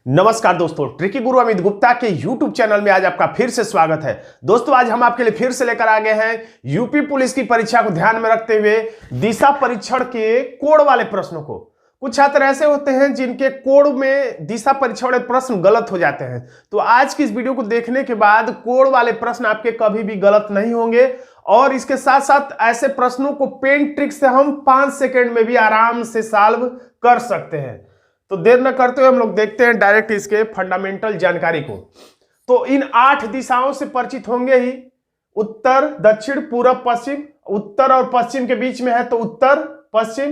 नमस्कार दोस्तों, ट्रिकी गुरु अमित गुप्ता के YouTube चैनल में आज आपका फिर से स्वागत है। दोस्तों आज हम आपके लिए फिर से लेकर आ गए हैं यूपी पुलिस की परीक्षा को ध्यान में रखते हुए दिशा परीक्षण के कोड वाले प्रश्नों को। कुछ छात्र ऐसे होते हैं जिनके कोड में दिशा परीक्षण वाले प्रश्न गलत हो जाते हैं, तो आज की इस वीडियो को देखने के बाद कोड वाले प्रश्न आपके कभी भी गलत नहीं होंगे और इसके साथ साथ ऐसे प्रश्नों को पेन ट्रिक से हम 5 सेकेंड में भी आराम से सॉल्व कर सकते हैं। तो देर न करते हुए हम लोग देखते हैं डायरेक्ट इसके फंडामेंटल जानकारी को। तो इन 8 दिशाओं से परिचित होंगे ही। उत्तर, दक्षिण, पूर्व, पश्चिम। उत्तर और पश्चिम के बीच में है तो उत्तर पश्चिम,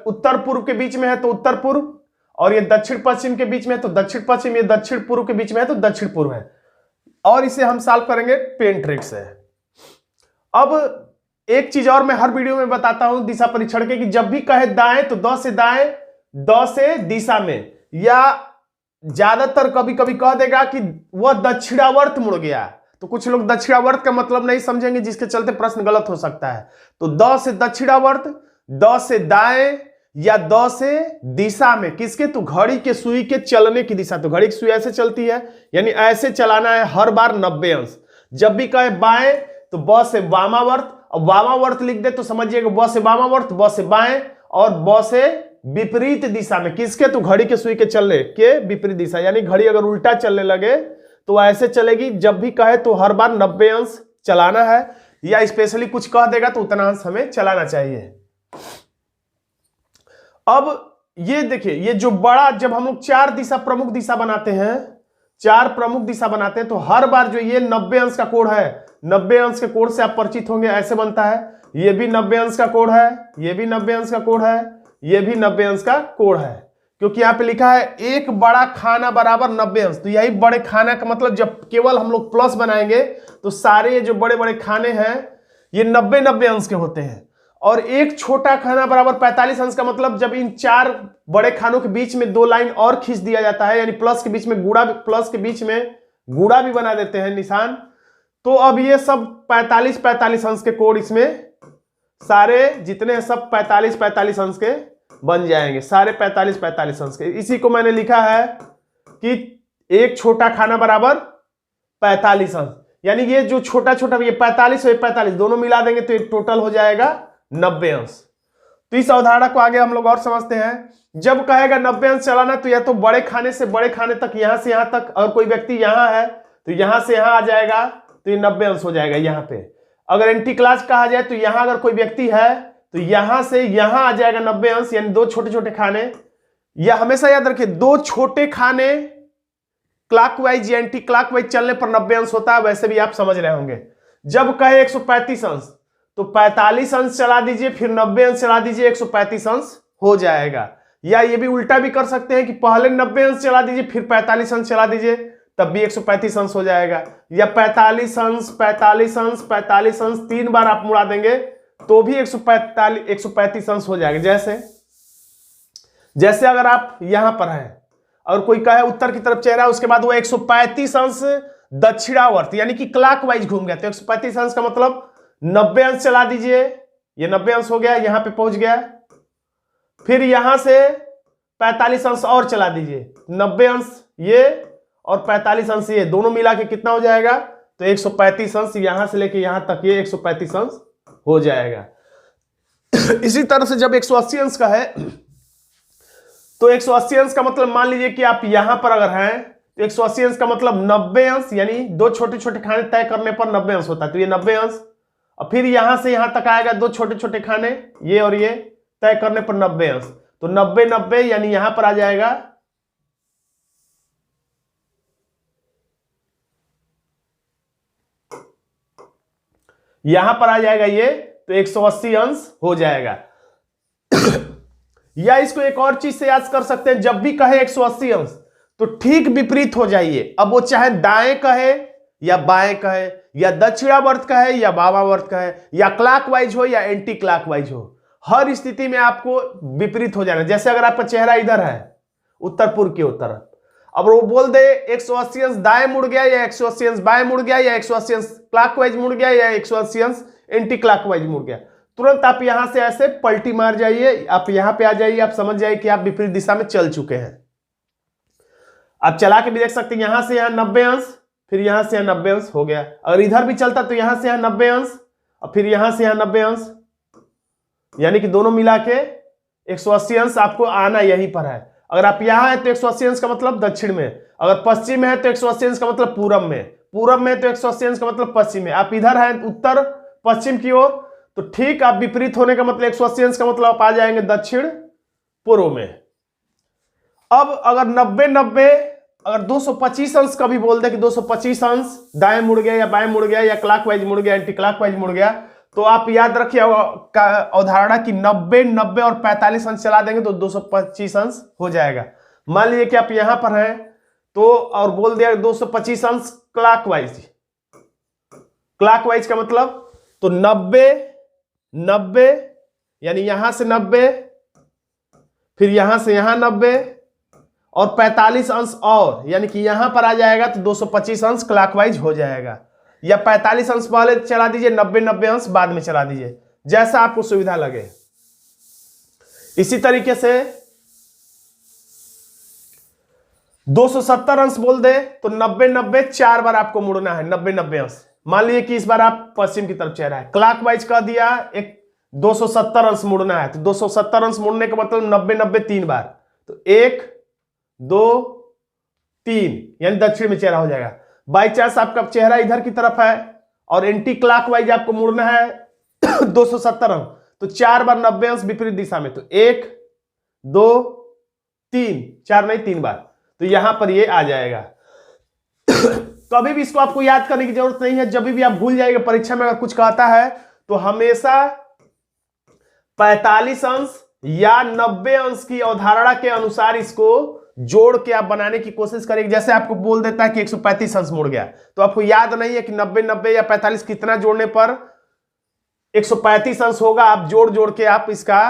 उत्तर पूर्व के बीच में है तो उत्तर पूर्व, और ये दक्षिण पश्चिम के बीच में है तो दक्षिण पश्चिम, ये दक्षिण पूर्व के बीच में है तो दक्षिण पूर्व है। और इसे हम सॉल्व करेंगे पेन ट्रिक से। अब एक चीज और मैं हर वीडियो में बताता हूं दिशा परीक्षण के, कि जब भी कहे दाएं तो द से दाएं, द से दिशा में, या ज्यादातर कभी कभी कह देगा कि वह दक्षिणावर्त मुड़ गया, तो कुछ लोग दक्षिणावर्त का मतलब नहीं समझेंगे जिसके चलते प्रश्न गलत हो सकता है। तो द से दक्षिणावर्त, द से दाएं, या द से दिशा में किसके, तो घड़ी के सुई के चलने की दिशा। तो घड़ी की सुई ऐसे चलती है, यानी ऐसे चलाना है हर बार 90 अंश। जब भी कहे बाएं तो ब से वामावर्त, और वामावर्त लिख दे तो समझिएगा ब से वामावर्त, ब से बाएं, और ब से विपरीत दिशा में किसके, तो घड़ी के सुई के चलने के विपरीत दिशा। यानी घड़ी अगर उल्टा चलने लगे तो ऐसे चलेगी। जब भी कहे तो हर बार 90 अंश चलाना है, या स्पेशली कुछ कह देगा तो उतना अंश हमें चलाना चाहिए। अब ये देखिए, ये जो बड़ा, जब हम लोग 4 दिशा प्रमुख दिशा बनाते हैं, 4 प्रमुख दिशा बनाते हैं, तो हर बार जो ये 90 अंश का कोण है, 90 अंश के कोण से आप परिचित होंगे। ऐसे बनता है, ये भी 90 अंश का कोण है, ये भी 90 अंश का कोण है, ये भी 90 अंश का कोण है, क्योंकि यहां पे लिखा है एक बड़ा खाना बराबर 90 अंश। तो यही बड़े खाना का मतलब, जब केवल हम लोग प्लस बनाएंगे तो सारे जो बड़े बड़े खाने हैं ये 90-90 अंश के होते हैं। और एक छोटा खाना बराबर 45 अंश का मतलब, जब इन 4 बड़े खानों के बीच में 2 लाइन और खींच दिया जाता है, यानी प्लस के बीच में गुणा, प्लस के बीच में गुणा भी बना देते हैं निशान, तो अब ये सब 45-45 अंश के कोण, इसमें सारे जितने हैं सब 45-45 अंश के बन जाएंगे, सारे 45-45 अंश के। इसी को मैंने लिखा है कि एक छोटा खाना बराबर 45 अंश, यानी ये जो छोटा छोटा, ये 45 और 45 दोनों मिला देंगे तो ये टोटल हो जाएगा 90 अंश। तो इस अवधारणा को आगे हम लोग और समझते हैं। जब कहेगा 90 अंश चलाना, तो या तो बड़े खाने से बड़े खाने तक, यहां से यहां तक, और कोई व्यक्ति यहां है तो यहां से यहां आ जाएगा तो ये 90 अंश हो जाएगा यहां पे। अगर एंटी क्लास कहा जाए तो यहां अगर कोई व्यक्ति है तो यहां से यहां आ जाएगा 90 अंश, यानी 2 छोटे छोटे खाने। या हमेशा याद रखिए, 2 छोटे खाने क्लॉकवाइज या एंटी क्लॉकवाइज चलने पर 90 अंश होता है, वैसे भी आप समझ रहे होंगे। जब कहे 135 अंश तो 45 अंश चला दीजिए, फिर 90 अंश चला दीजिए, 135 अंश हो जाएगा। या ये भी उल्टा भी कर सकते हैं कि पहले 90 अंश चला दीजिए, फिर 45 अंश चला दीजिए, तब भी 135 अंश हो जाएगा। या 45 अंश 45 अंश 45 अंश 3 बार आप मुड़ा देंगे तो भी 135 अंश हो जाएगा। जैसे अगर आप यहां पर हैं और कोई कहे उत्तर की तरफ चेहरा, उसके बाद वो 135 अंश दक्षिणावर्त यानी कि क्लॉकवाइज घूम गया, तो 135 अंश का मतलब 90 अंश चला दीजिए, ये 90 अंश हो गया, यहां पे पहुंच गया। फिर यहां से 45 अंश और चला दीजिए, 90 अंश ये और 45 अंश ये दोनों मिला के कितना हो जाएगा, तो 135 अंश यहां से लेके यहां तक ये 135 अंश हो जाएगा। इसी तरह से जब 180 अंश का है तो 180 अंश का मतलब, मान लीजिए कि आप यहां पर अगर हैं तो 180 अंश का मतलब 90 अंश, यानी 2 छोटे छोटे खाने तय करने पर 90 अंश होता है, तो ये 90 अंश। और फिर यहां से यहां तक आएगा 2 छोटे छोटे खाने, ये और ये, तय करने पर 90 अंश, तो 90-90 यानी यहां पर आ जाएगा यहां पर आ जाएगा ये, तो 180 अंश हो जाएगा। या इसको एक और चीज से याद कर सकते हैं, जब भी कहे 180 अंश तो ठीक विपरीत हो जाइए। अब वो चाहे दाएं कहे या बाएं कहे, या दक्षिणावर्त कहे या वामावर्त कहे, या क्लॉकवाइज हो या एंटी क्लॉकवाइज हो, हर स्थिति में आपको विपरीत हो जाना। जैसे अगर आपका चेहरा इधर है उत्तर पूर्व की उत्तर, अब वो बोल दे 180 अंश दाएं मुड़ गया, या 180 अंश बाएं मुड़ गया, या 180 अंश क्लॉकवाइज मुड़ गया, या 180 अंश एंटी क्लॉकवाइज मुड़ गया, तुरंत आप यहां से ऐसे पलटी मार जाइए, आप यहां पे आ जाइए, आप समझ जाइए कि आप विपरीत दिशा में चल चुके हैं। आप चला के भी देख सकते हैं, यहां से यहां 90 अंश, फिर यहां से यहां 90 अंश हो गया। अगर इधर भी चलता तो यहां से यहां 90 अंश और फिर यहां से यहां 90 अंश, यानी कि दोनों मिला के 180 अंश आपको आना यहीं पर है। अगर आप यहां है तो 180 अंश का मतलब दक्षिण में, अगर पश्चिम में है तो 180 अंश का मतलब पूरब में, पूरब में तो 180 अंश का मतलब पश्चिम में। आप इधर है उत्तर पश्चिम की ओर तो ठीक आप विपरीत होने का मतलब 180 अंश का मतलब आप आ जाएंगे दक्षिण पूर्व में। अब अगर 90-90 अगर 225 अंश कभी बोल दे कि 225 अंश दाएं मुड़ गया या बाएं मुड़ गया या क्लॉकवाइज मुड़ गया एंटी क्लॉकवाइज मुड़ गया, तो आप याद रखिए अवधारणा की 90-90 और 45 अंश चला देंगे तो 225 अंश हो जाएगा। मान लीजिए कि आप यहां पर हैं तो और बोल दिया 225 अंश क्लॉकवाइज, क्लॉकवाइज का मतलब तो 90-90 यानी यहां से 90 फिर यहां से यहां 90 और 45 अंश और यानी कि यहां पर आ जाएगा तो 225 अंश क्लॉकवाइज हो जाएगा। या 45 अंश पहले चला दीजिए, 90-90 अंश बाद में चला दीजिए, जैसा आपको सुविधा लगे। इसी तरीके से 270 अंश बोल दे तो 90-90 4 बार आपको मुड़ना है, 90-90 अंश। मान लीजिए कि इस बार आप पश्चिम की तरफ चल रहा है, क्लॉकवाइज कह दिया, एक 270 अंश मुड़ना है तो 270 अंश मुड़ने का मतलब 90-90 3 बार, तो 1 2 3 यानी दक्षिण में चेहरा हो जाएगा। बाई चांस आपका चेहरा इधर की तरफ है और एंटी क्लॉकवाइज आपको मुड़ना है 270 अंश, तो 4 बार 90 अंश विपरीत दिशा में, तो 1 2 3 4 नहीं 3 बार, तो यहां पर ये आ जाएगा। कभी भी इसको आपको याद करने की जरूरत नहीं है, जब भी आप भूल जाएंगे परीक्षा में अगर कुछ कहता है तो हमेशा 45 अंश या 90 अंश की अवधारणा के अनुसार इसको जोड़ के आप बनाने की कोशिश करेंगे। जैसे आपको बोल देता है कि 135 अंश मुड़ गया, तो आपको याद नहीं है कि 90-90 या 45 कितना जोड़ने पर 135 अंश होगा। आप जोड़ जोड़ के आप इसका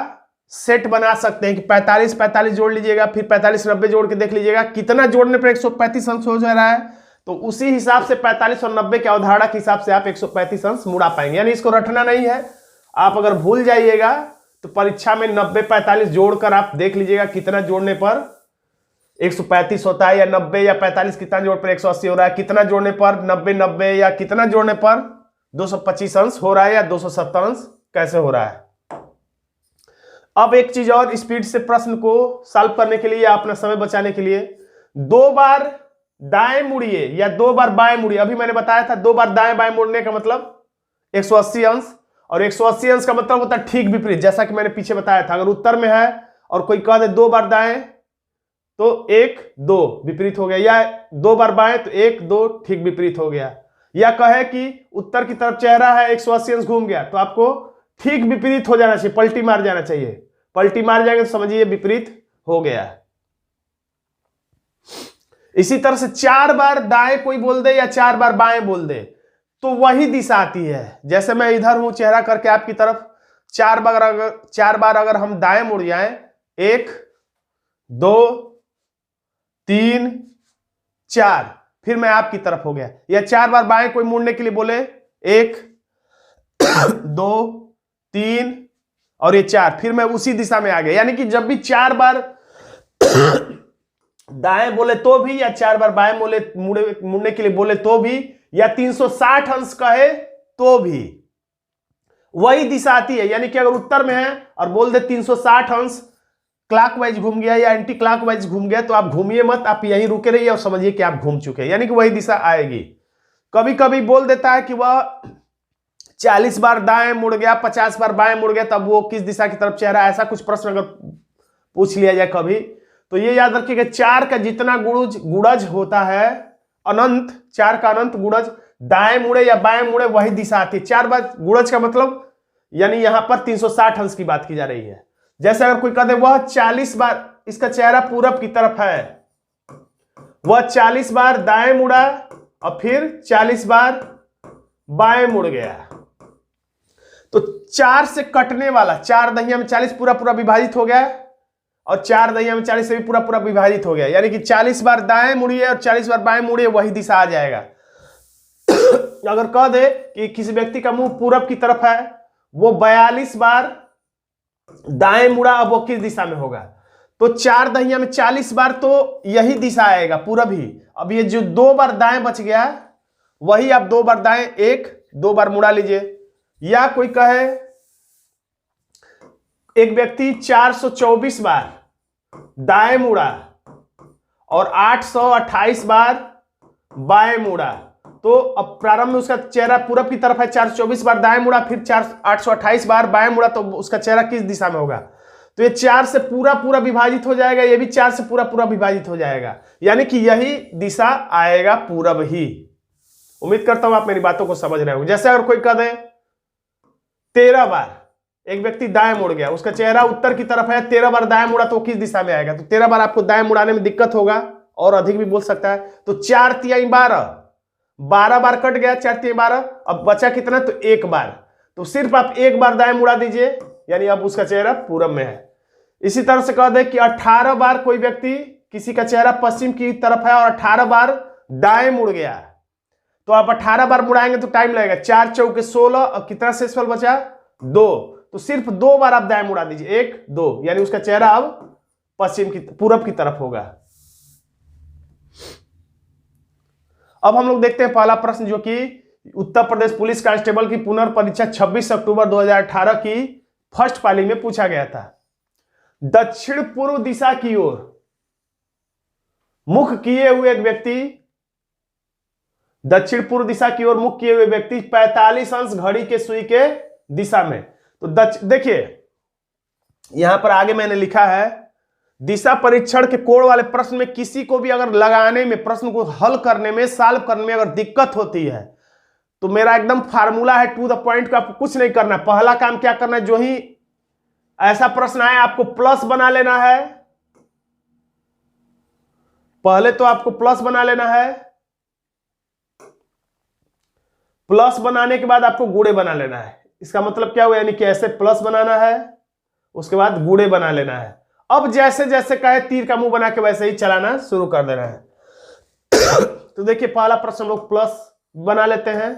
सेट बना सकते हैं कि 45-45 जोड़ लीजिएगा, फिर 45-90 जोड़ के देख लीजिएगा कितना जोड़ने पर 135 अंश हो जा रहा है, तो उसी हिसाब से 45 और 90 के अवधारणा के हिसाब से आप 135 अंश मुड़ा पाएंगे। यानी इसको रटना नहीं है, आप अगर भूल जाइएगा तो परीक्षा में 90-45 जोड़कर आप देख लीजिएगा कितना जोड़ने पर 135 होता है, या 90 या 45 कितना जोड़ पर 180 हो रहा है, कितना जोड़ने पर 90-90 या कितना जोड़ने पर 225 अंश हो रहा है या 270 अंश कैसे हो रहा है। अब एक चीज और, स्पीड से प्रश्न को सॉल्व करने के लिए या अपना समय बचाने के लिए 2 बार दाएं मुड़िए या 2 बार बाएं मुड़िए। अभी मैंने बताया था 2 बार दाएं बाएं मुड़ने का मतलब 180 अंश, और 180 अंश का मतलब होता है ठीक विपरीत, जैसा कि मैंने पीछे बताया था। अगर उत्तर में है और कोई कह दे 2 बार दाएं तो 1 2 विपरीत हो गया, या 2 बार बाएं तो 1 2 ठीक विपरीत हो गया, या कहे कि उत्तर की तरफ चेहरा है 180 अंश घूम गया तो आपको ठीक विपरीत हो जाना चाहिए, पलटी मार जाना चाहिए। पलटी मार जाएंगे तो समझिए विपरीत हो गया। इसी तरह से 4 बार दाएं कोई बोल दे या 4 बार बाएं बोल दे तो वही दिशा आती है। जैसे मैं इधर हूं चेहरा करके आपकी तरफ, 4 बार अगर हम दाएं मुड़ जाएं, 1 2 3 4, फिर मैं आपकी तरफ हो गया। या 4 बार बाएं कोई मुड़ने के लिए बोले, 1 2 3 और ये 4, फिर मैं उसी दिशा में आ गया। यानी कि जब भी 4 बार दाएं बोले तो भी, या 4 बार बाएं मुड़ने के लिए बोले तो भी, या 360 अंश कहे तो भी वही दिशा आती है। यानी कि अगर उत्तर में है और बोल दे 360 अंश क्लॉकवाइज घूम गया या एंटी क्लॉकवाइज घूम गया, तो आप घूमिए मत, आप यहीं रुके रहिए और समझिए कि आप घूम चुके हैं, यानी कि वही दिशा आएगी। कभी कभी बोल देता है कि वह 40 बार दाएं मुड़ गया, 50 बार बाएं मुड़ गया, तब वो किस दिशा की तरफ चेहरा, ऐसा कुछ प्रश्न अगर पूछ लिया जाए कभी, तो ये याद रखिएगा 4 का जितना गुणज होता है अनंत, 4 का अनंत गुणज दाएं मुड़े या बाएं मुड़े वही दिशा आती है। 4 बार गुणज का मतलब यानी यहां पर 360 अंश की बात की जा रही है। जैसे अगर कोई कहते वह 40 बार, इसका चेहरा पूरब की तरफ है, वह 40 बार दाएं मुड़ा और फिर 40 बार बाएं मुड़ गया, तो 4 से कटने वाला 4 दहिया में 40 पूरा पूरा विभाजित हो गया और 4 दहिया में 40 से भी पूरा पूरा विभाजित हो गया, यानी कि 40 बार दाएं मुड़िए और 40 बार बाएं मुड़िए वही दिशा आ जाएगा। अगर कह दे कि किसी व्यक्ति का मुंह पूरब की तरफ है, वो 42 बार दाएं मुड़ा, अब वो किस दिशा में होगा, तो 4 दहिया में 40 बार तो यही दिशा आएगा पूरब ही। अब ये जो 2 बार दाएं बच गया वही आप 2 बार दाएं 2 बार मुड़ा लीजिए। या कोई कहे एक व्यक्ति 424 बार दाएं मुड़ा और 828 बार बाएं मुड़ा, तो अब प्रारंभ में उसका चेहरा पूरब की तरफ है, 424 बार दाएं मुड़ा, फिर 828 बार बाएं मुड़ा, तो उसका चेहरा किस दिशा में होगा? तो ये 4 से पूरा पूरा विभाजित हो जाएगा, ये भी 4 से पूरा पूरा विभाजित हो जाएगा, यानी कि यही दिशा आएगा पूरब ही। उम्मीद करता हूं आप मेरी बातों को समझ रहे हो। जैसे अगर कोई कह दे 13 बार एक व्यक्ति दाएं मुड़ गया, उसका चेहरा उत्तर की तरफ है, 13 बार दाएं मुड़ा, तो किस दिशा में आएगा? तो 13 बार आपको दाएं मुड़ाने में दिक्कत होगा और अधिक भी बोल सकता है। तो 4 तिहाई 12 बार कट गया, 4 तिहाई 12, अब बचा कितना? तो 1 बार। तो सिर्फ आप 1 बार दाएं मुड़ा दीजिए, यानी अब उसका चेहरा पूरब में है। इसी तरह से कह दे कि 18 बार कोई व्यक्ति, किसी का चेहरा पश्चिम की तरफ है और 18 बार दाएं मुड़ गया, तो आप 18 बार मुड़ाएंगे तो टाइम लगेगा। 4 चौके 16, और कितना शेषफल बचा? 2। तो सिर्फ 2 बार आप दाएं मुड़ा दीजिए, 1 2, यानी उसका चेहरा अब पूरब की तरफ होगा। अब हम लोग देखते हैं पहला प्रश्न, जो कि उत्तर प्रदेश पुलिस कांस्टेबल की पुनर्परीक्षा 26 अक्टूबर 2018 की फर्स्ट पाली में पूछा गया था। दक्षिण पूर्व दिशा की ओर मुख किए हुए एक व्यक्ति, दक्षिण पूर्व दिशा की ओर मुख किए हुए व्यक्ति 45 अंश घड़ी के सुई के दिशा में। तो देखिए यहां पर आगे मैंने लिखा है, दिशा परीक्षण के कोण वाले प्रश्न में किसी को भी अगर लगाने में, प्रश्न को हल करने में, सॉल्व करने में अगर दिक्कत होती है, तो मेरा एकदम फार्मूला है, टू द पॉइंट का आपको कुछ नहीं करना है। पहला काम क्या करना है, जो ही ऐसा प्रश्न आए आपको प्लस बना लेना है। पहले तो आपको प्लस बना लेना है, प्लस बनाने के बाद आपको गुणे बना लेना है। इसका मतलब क्या हुआ, यानी कि ऐसे प्लस बनाना है, उसके बाद गुणे बना लेना है। अब जैसे जैसे कहे तीर का मुंह बना के वैसे ही चलाना शुरू कर देना है। तो देखिए पहला प्रश्न लोग प्लस बना लेते हैं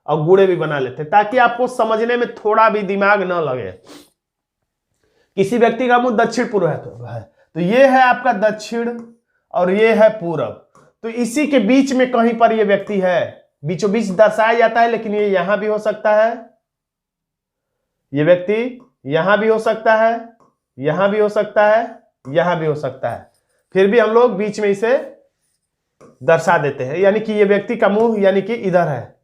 और गुणे भी बना लेते हैं, ताकि आपको समझने में थोड़ा भी दिमाग न लगे। किसी व्यक्ति का मुंह दक्षिण पूर्व है, तो ये है आपका दक्षिण और ये है पूरब, तो इसी के बीच में कहीं पर ये व्यक्ति है, बीचों बीच दर्शाया जाता है। लेकिन ये यहां भी हो सकता है, ये व्यक्ति यहां भी हो सकता है, यहां भी हो सकता है, यहां भी हो सकता है, फिर भी हम लोग बीच में इसे दर्शा देते हैं, यानी कि ये व्यक्ति का मुंह यानी कि इधर है,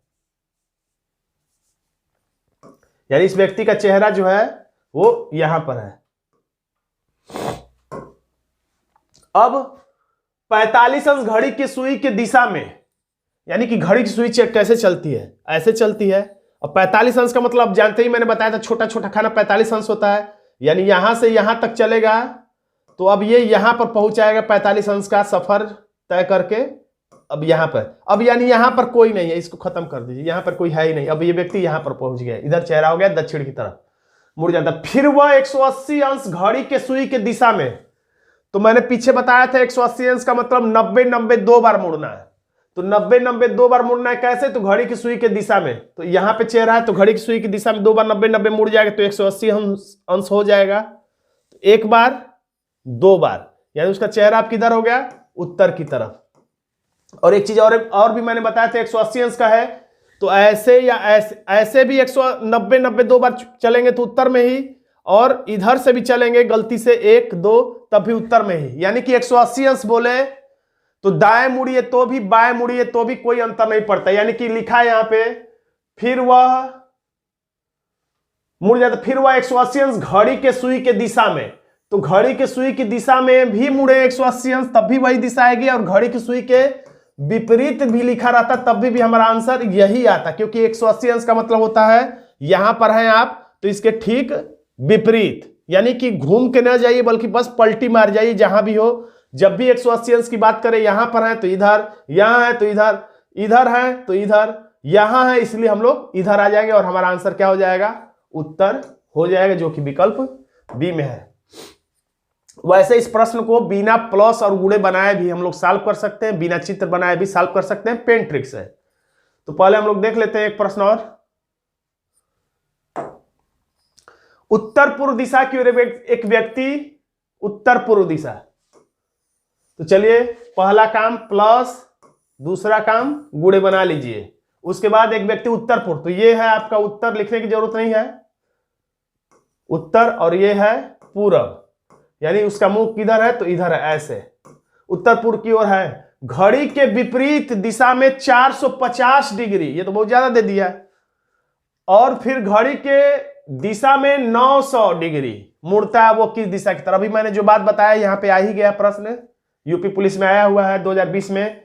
यानी इस व्यक्ति का चेहरा जो है वो यहां पर है। अब 45 अंश घड़ी की सुई की दिशा में, यानी कि घड़ी की सुई कैसे चलती है, ऐसे चलती है। और 45 अंश का मतलब जानते ही, मैंने बताया था छोटा छोटा खाना 45 अंश होता है, यानी यहां से यहां तक चलेगा, तो अब ये यहां पर पहुंचाएगा 45 अंश का सफर तय करके। अब यहां पर, अब यानी यहां पर कोई नहीं है, इसको खत्म कर दीजिए, यहां पर कोई है ही नहीं। अब ये व्यक्ति यहां पर पहुंच गया, इधर चेहरा हो गया दक्षिण की तरफ मुड़ जाता, फिर वह 180 अंश घड़ी के सुई के दिशा में। तो मैंने पीछे बताया था 180 अंश का मतलब 90 90 2 बार मुड़ना है। तो 90 90 2 बार मुड़ना है कैसे? तो घड़ी की सुई के दिशा में, तो यहां पे चेहरा है, तो घड़ी की सुई की दिशा में 2 बार 90 90 मुड़ जाएगा, तो 180 अंश हो जाएगा। तो 1 बार 2 बार, यानी उसका चेहरा आप किधर हो गया? उत्तर की तरफ। और एक चीज और भी मैंने बताया था, 180 अंश का है तो ऐसे या ऐसे भी 190 90 2 बार चलेंगे तो उत्तर में ही, और इधर से भी चलेंगे गलती से 1 2 तब भी उत्तर में ही। यानी कि 180 अंश बोले तो दाएं मुड़िए तो भी, बाएं मुड़िए तो भी कोई अंतर नहीं पड़ता। यानी कि लिखा है यहां पे, फिर वह मुड़ जाता, फिर वह 180 अंश घड़ी के सुई के दिशा में। तो घड़ी के सुई की दिशा में भी मुड़े 180 अंश, तब भी वही दिशा आएगी, और घड़ी की सुई के विपरीत भी लिखा रहता तब भी हमारा आंसर यही आता, क्योंकि 180 अंश का मतलब होता है यहां पर हैं आप तो इसके ठीक विपरीत, यानी कि घूम के ना जाइए बल्कि बस पलटी मार जाइए जहां भी हो। जब भी 180 अंश की बात करें, यहां पर है तो इधर, यहां है तो इधर, इधर है तो इधर, यहां है इसलिए हम लोग इधर आ जाएंगे, और हमारा आंसर क्या हो जाएगा? उत्तर हो जाएगा, जो कि विकल्प बी में है। वैसे इस प्रश्न को बिना प्लस और गुणे बनाए भी हम लोग सॉल्व कर सकते हैं, बिना चित्र बनाए भी सॉल्व कर सकते हैं, पेन ट्रिक से। तो पहले हम लोग देख लेते हैं एक प्रश्न और। उत्तर पूर्व दिशा की ओर एक व्यक्ति उत्तर पूर्व दिशा। तो चलिए पहला काम प्लस, दूसरा काम गुणे बना लीजिए। उसके बाद एक व्यक्ति उत्तर पूर्व, तो ये है आपका उत्तर, लिखने की जरूरत नहीं है उत्तर, और ये है पूरब, यानी उसका मुंह किधर है तो इधर है, ऐसे उत्तर पूर्व की ओर है। घड़ी के विपरीत दिशा में 450 डिग्री, ये तो बहुत ज्यादा दे दिया, और फिर घड़ी के दिशा में 900 डिग्री मुड़ता है, वो किस दिशा की तरफ? अभी मैंने जो बात बताया यहाँ पे आ ही गया प्रश्न, यूपी पुलिस में आया हुआ है 2020 में,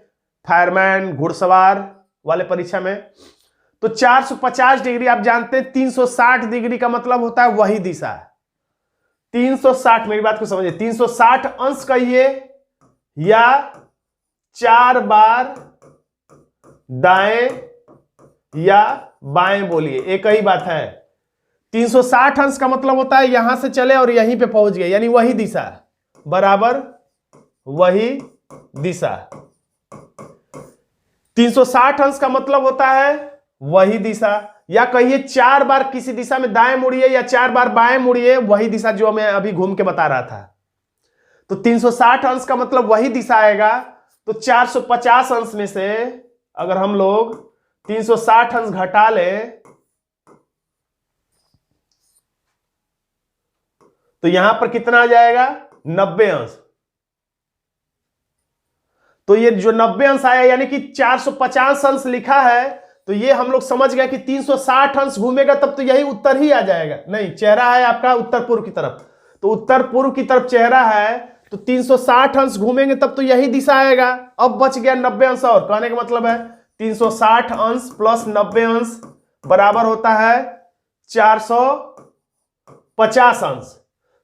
फायरमैन घुड़सवार वाले परीक्षा में। तो 450 डिग्री आप जानते हैं, 360 डिग्री का मतलब होता है वही दिशा। 360, मेरी बात को समझिए, 360 अंश कहिए या 4 बार दाएं या बाएं बोलिए, एक ही बात है। 360 अंश का मतलब होता है यहां से चले और यहीं पे पहुंच गए, यानी वही दिशा, बराबर वही दिशा। 360 अंश का मतलब होता है वही दिशा, या कहिए 4 बार किसी दिशा में दाएं मुड़िए या 4 बार बाएं मुड़िए, वही दिशा जो मैं अभी घूम के बता रहा था। तो 360 अंश का मतलब वही दिशा आएगा। तो 450 अंश में से अगर हम लोग 360 अंश घटा लें तो यहां पर कितना आ जाएगा? 90 अंश। तो ये जो 90 अंश आया, यानी कि 450 अंश लिखा है, तो ये हम लोग समझ गए कि 360 अंश घूमेगा तब तो यही उत्तर ही आ जाएगा। नहीं, चेहरा है आपका उत्तर पूर्व की तरफ, तो उत्तर पूर्व की तरफ चेहरा है, तो 360 अंश घूमेंगे तब तो यही दिशा आएगा। अब बच गया 90 अंश, और कहने का मतलब है 360 अंश प्लस 90 अंश बराबर होता है 450 अंश।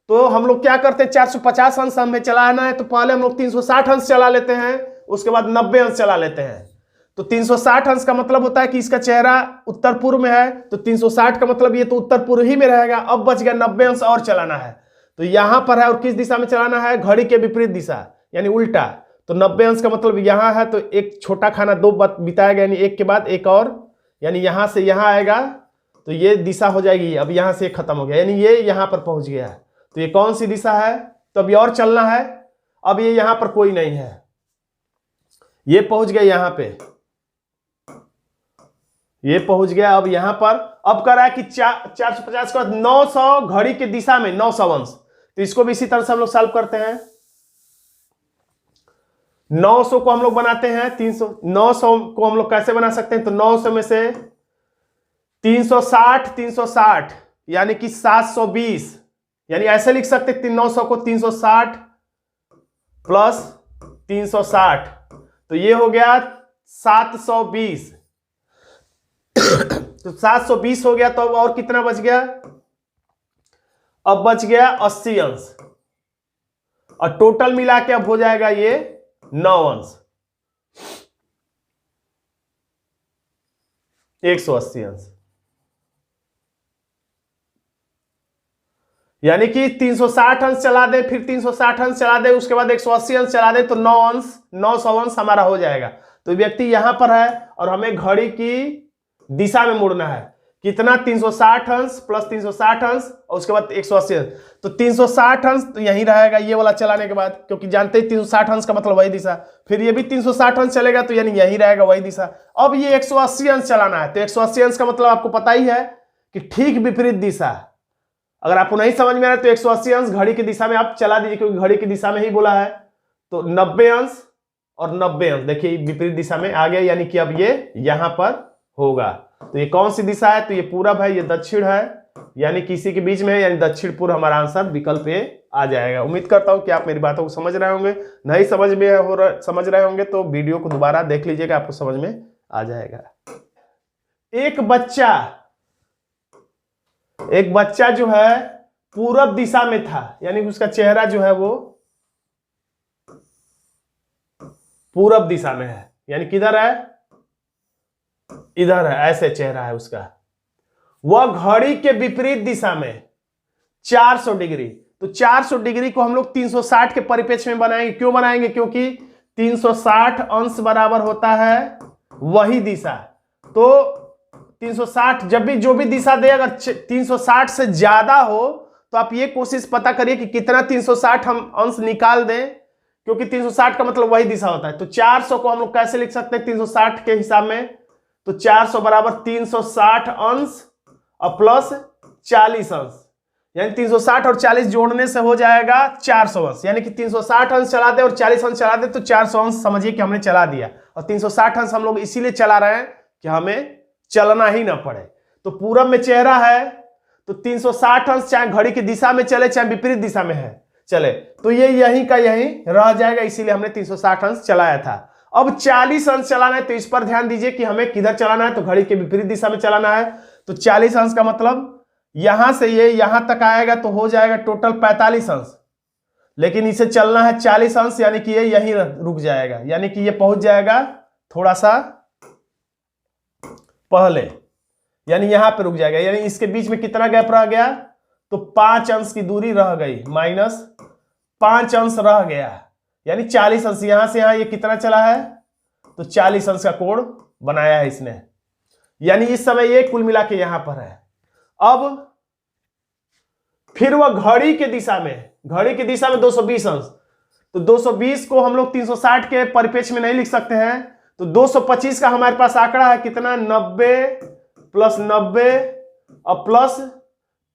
तो हम लोग क्या करते हैं, 450 अंश हमें चलाना है, तो पहले हम लोग 360 अंश चला लेते हैं, उसके बाद 90 अंश चला लेते हैं। तो 360 अंश का मतलब होता है कि इसका चेहरा उत्तर पूर्व में है, तो 360 का मतलब ये तो उत्तर पूर्व ही में रहेगा। अब बच गया 90 अंश और चलाना है, तो यहां पर है, और किस दिशा में चलाना है? घड़ी के विपरीत दिशा, यानी उल्टा। तो 90 अंश का मतलब यहां है, तो एक छोटा खाना 2 बिताएगा, यानी एक के बाद एक और, यानी यहां से यहां आएगा, तो ये दिशा हो जाएगी। अब यहां से खत्म हो गया, यानी ये यहां पर पहुंच गया है। तो ये कौन सी दिशा है? तो अभी और चलना है। अब ये यहां पर कोई नहीं है, ये पहुंच गया यहां पे, ये पहुंच गया। अब यहां पर अब कर रहा है कि 450 के बाद 900 घड़ी की दिशा में 900 अंश, तो इसको भी इसी तरह से हम लोग सॉल्व करते हैं। 900 को हम लोग बनाते हैं 300, 900 को हम लोग कैसे बना सकते हैं? तो 900 में से 360 यानी कि 720, यानी ऐसे लिख सकते हैं 900 को 360 प्लस 360, तो ये हो गया 720। तो 720 हो गया, तो अब और कितना बच गया? अब बच गया 80 अंश, और टोटल मिला के अब हो जाएगा ये 9 अंश, 180 अंश। यानी कि 360 अंश चला दे, फिर 360 अंश चला दे, उसके बाद 180 अंश चला दे, तो 9 अंश 900 अंश हमारा हो जाएगा। तो व्यक्ति यहां पर है और हमें घड़ी की दिशा में मुड़ना है। कितना? 360 अंश प्लस 360 अंश और उसके बाद 180 अंश। तो 360 अंश तो यहीं रहेगा ये वाला चलाने के बाद, क्योंकि जानते ही 360 अंश का मतलब वही दिशा। फिर ये भी 360 अंश चलेगा, तो यानी यहीं रहेगा वही दिशा। अब ये 180 अंश चलाना है, तो 180 अंश का मतलब आपको पता ही है कि ठीक विपरीत दिशा। अगर आपको नहीं समझ में आ रहा तो 180 अंश घड़ी की दिशा में आप चला दीजिए, क्योंकि घड़ी की दिशा में ही बोला है। तो 90 अंश और 90 अंश, देखिए विपरीत दिशा में आ गया, यानी कि अब ये यहां पर होगा। तो ये कौन सी दिशा है? तो ये पूरब है, ये दक्षिण है, यानी किसी के बीच में है, यानी दक्षिण पूर्व हमारा आंसर विकल्प ए आ जाएगा। उम्मीद करता हूं कि आप मेरी बातों को समझ रहे होंगे। नहीं समझ रहे होंगे तो वीडियो को दोबारा देख लीजिएगा, आपको समझ में आ जाएगा। एक बच्चा जो है पूरब दिशा में था, यानी उसका चेहरा जो है वो पूरब दिशा में है, यानी किधर है? इधर है, ऐसे चेहरा है उसका। वह घड़ी के विपरीत दिशा में 400 डिग्री, तो 400 डिग्री को हम लोग 360 के परिप्रेक्ष्य में बनाएंगे। क्यों बनाएंगे? क्योंकि 360 अंश बराबर होता है वही दिशा। तो 360 जब भी जो भी दिशा दे, अगर 360 से ज्यादा हो तो आप ये कोशिश पता करिए कि कितना 360 हम अंश निकाल दें, क्योंकि 360 का मतलब वही दिशा होता है। तो 400 को हम लोग कैसे लिख सकते हैं 360 के हिसाब में? तो 400 बराबर 360 अंश और प्लस 40 अंश, यानी 360 और 40 जोड़ने से हो जाएगा 400 अंश। यानी कि 360 अंश चला दे और 40 अंश चला दे तो 400 अंश समझिए कि हमने चला दिया। और 360 अंश हम लोग इसीलिए चला रहे हैं कि हमें चलना ही ना पड़े। तो पूरब में चेहरा है तो 360 अंश चाहे घड़ी की दिशा में चले चाहे विपरीत दिशा में है चले, तो ये यहीं का यहीं रह जाएगा, इसीलिए हमने 360 अंश चलाया था। अब 40 अंश चलाना है तो इस पर ध्यान दीजिए कि हमें किधर चलाना है, तो घड़ी के विपरीत दिशा में चलाना है। तो 40 अंश का मतलब यहां से ये यहां तक आएगा तो हो जाएगा टोटल 45 अंश, लेकिन इसे चलना है 40 अंश, यानी कि ये यहीं रुक जाएगा, यानी कि ये पहुंच जाएगा थोड़ा सा पहले, यानी यहां पे रुक जाएगा। यानी इसके बीच में कितना गैप रह गया? तो 5 अंश की दूरी रह गई, माइनस 5 अंश रह गया, यानी 40 अंश। यहां से यहां ये कितना चला है? तो 40 अंश का कोण बनाया है इसने, यानी इस समय ये कुल मिला के यहां पर है। अब फिर वह घड़ी के दिशा में 220 अंश, तो 220 को हम लोग 360 के परिप्रेक्ष्य में नहीं लिख सकते हैं, तो 225 का हमारे पास आंकड़ा है कितना? 90 प्लस 90 और प्लस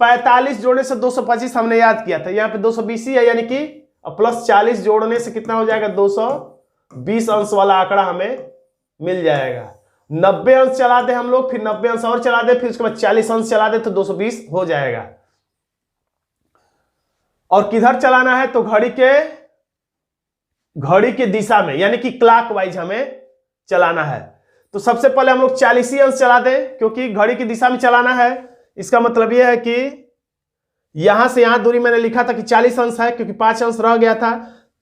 45 जोड़ने से 225 हमने याद किया था, यहाँ पे 220 ही है, यानी कि प्लस 40 जोड़ने से कितना हो जाएगा? 220 अंश वाला आंकड़ा हमें मिल जाएगा। 90 अंश चला दे हम लोग, फिर 90 अंश और चला दे, फिर उसके बाद 40 अंश चला दे तो 220 हो जाएगा। और किधर चलाना है? तो घड़ी के दिशा में, यानी कि क्लॉकवाइज हमें चलाना है। तो सबसे पहले हम लोग 40 अंश चला दें, क्योंकि घड़ी की दिशा में चलाना है। इसका मतलब यह है कि यहां से यहां दूरी मैंने लिखा था कि 40 अंश है, क्योंकि 5 अंश रह गया था,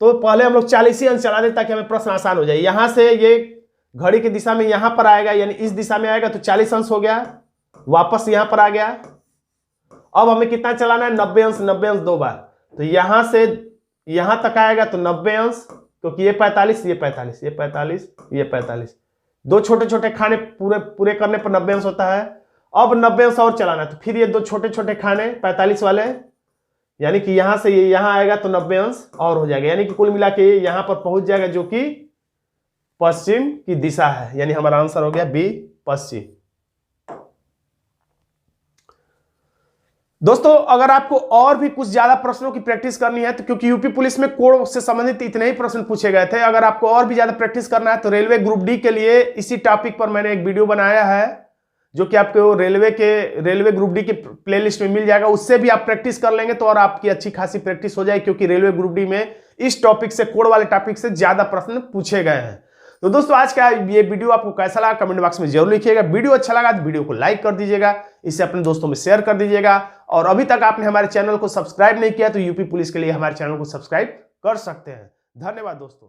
तो पहले हम लोग 40 अंश चला दें ताकि हमें प्रश्न आसान हो जाए। यहां से ये घड़ी की दिशा में यहां पर आएगा, यानी इस दिशा में आएगा तो 40 अंश हो गया, वापस यहां पर आ गया। अब हमें कितना चलाना है? 90 अंश, 90 अंश 2 बार, तो यहां से यहां तक आएगा तो 90 अंश, क्योंकि ये 45 ये 45 ये 45 ये 45, 2 छोटे छोटे खाने पूरे करने पर 90 अंश होता है। अब 90 अंश और चलाना है, तो फिर ये 2 छोटे छोटे खाने 45 वाले, यानी कि यहां से ये यहां आएगा तो 90 अंश और हो जाएगा, यानी कि कुल मिला के यहां पर पहुंच जाएगा, जो कि पश्चिम की दिशा है। यानी हमारा आंसर हो गया बी, पश्चिम। दोस्तों, अगर आपको और भी कुछ ज्यादा प्रश्नों की प्रैक्टिस करनी है, तो क्योंकि यूपी पुलिस में कोड से संबंधित इतने ही प्रश्न पूछे गए थे, अगर आपको और भी ज्यादा प्रैक्टिस करना है तो रेलवे ग्रुप डी के लिए इसी टॉपिक पर मैंने एक वीडियो बनाया है, जो कि आपको रेलवे ग्रुप डी के प्लेलिस्ट में मिल जाएगा। उससे भी आप प्रैक्टिस कर लेंगे तो और आपकी अच्छी खासी प्रैक्टिस हो जाएगी, क्योंकि रेलवे ग्रुप डी में इस टॉपिक से, कोड वाले टॉपिक से ज्यादा प्रश्न पूछे गए हैं। तो दोस्तों, आज का ये वीडियो आपको कैसा लगा कमेंट बॉक्स में जरूर लिखिएगा। वीडियो अच्छा लगा तो वीडियो को लाइक कर दीजिएगा, इसे अपने दोस्तों में शेयर कर दीजिएगा, और अभी तक आपने हमारे चैनल को सब्सक्राइब नहीं किया तो यूपी पुलिस के लिए हमारे चैनल को सब्सक्राइब कर सकते हैं। धन्यवाद दोस्तों।